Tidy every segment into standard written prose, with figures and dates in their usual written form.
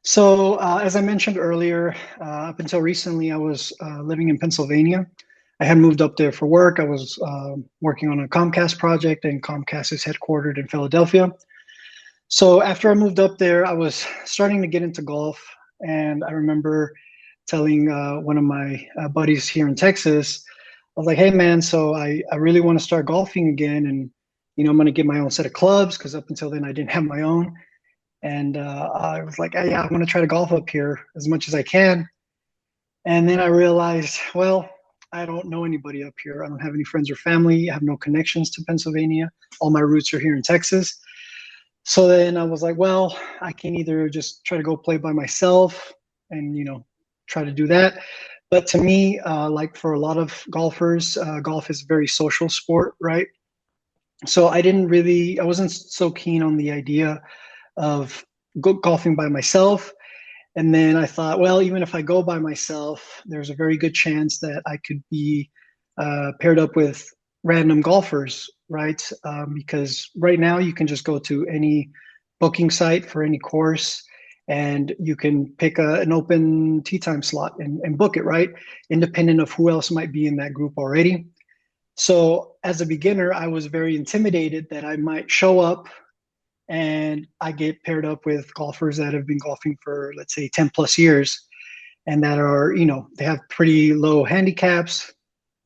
As I mentioned earlier, up until recently, I was living in Pennsylvania. I had moved up there for work. I was working on a Comcast project, and Comcast is headquartered in Philadelphia. So after I moved up there, I was starting to get into golf, and I remember telling one of my buddies here in Texas, I was like, "Hey, man, so I really want to start golfing again, and I'm going to get my own set of clubs because up until then I didn't have my own." And I was like, "Yeah, I'm going to try to golf up here as much as I can." And then I realized, well, I don't know anybody up here. I don't have any friends or family. I have no connections to Pennsylvania. All my roots are here in Texas. So then I was like, well, I can either just try to go play by myself and, try to do that. But to me, like for a lot of golfers, golf is a very social sport, right? So I wasn't so keen on the idea of golfing by myself. And then I thought, well, even if I go by myself, there's a very good chance that I could be paired up with random golfers, right? Because right now you can just go to any booking site for any course and you can pick an open tee time slot and book it, right? Independent of who else might be in that group already. So as a beginner, I was very intimidated that I might show up and I get paired up with golfers that have been golfing for, let's say, 10 plus years and that are, they have pretty low handicaps,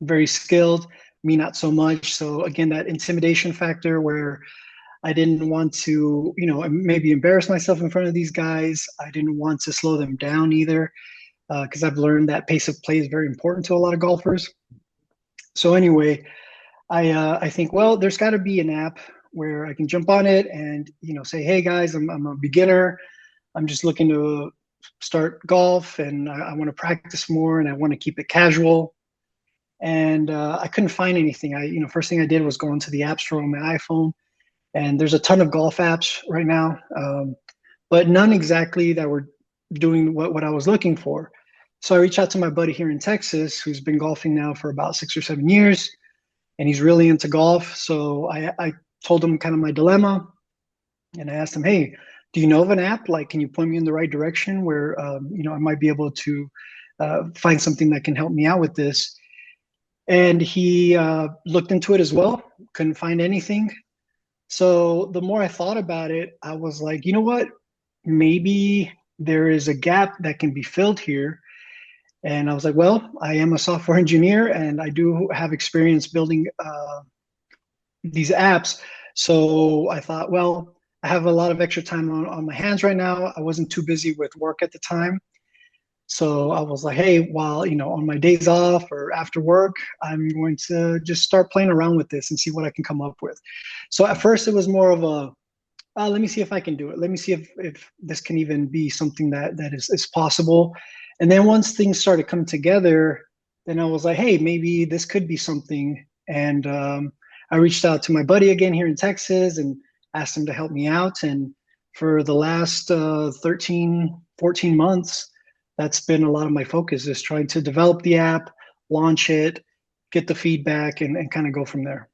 very skilled, me not so much. So again, that intimidation factor where I didn't want to, maybe embarrass myself in front of these guys. I didn't want to slow them down either, because I've learned that pace of play is very important to a lot of golfers. So anyway, I think, well, there's got to be an app where I can jump on it and say, hey guys, I'm a beginner. I'm just looking to start golf and I want to practice more and I want to keep it casual. And I couldn't find anything. First thing I did was go into the app store on my iPhone, and there's a ton of golf apps right now, but none exactly that were doing what I was looking for. So I reached out to my buddy here in Texas, who's been golfing now for about 6 or 7 years, and he's really into golf. So I told him kind of my dilemma, and I asked him, "Hey, do you know of an app? Like, can you point me in the right direction where I might be able to find something that can help me out with this?" And he looked into it as well. Couldn't find anything. So the more I thought about it, I was like, you know what? Maybe there is a gap that can be filled here. And I was like, well, I am a software engineer and I do have experience building these apps. So I thought, well, I have a lot of extra time on my hands right now. I wasn't too busy with work at the time. So I was like, hey, while, on my days off or after work, I'm going to just start playing around with this and see what I can come up with. So at first it was more of a, let me see if I can do it. Let me see if this can even be something that is possible. And then once things started coming together, then I was like, hey, maybe this could be something. And I reached out to my buddy again here in Texas and asked him to help me out. And for the last 13, 14 months, that's been a lot of my focus, is trying to develop the app, launch it, get the feedback, and kind of go from there.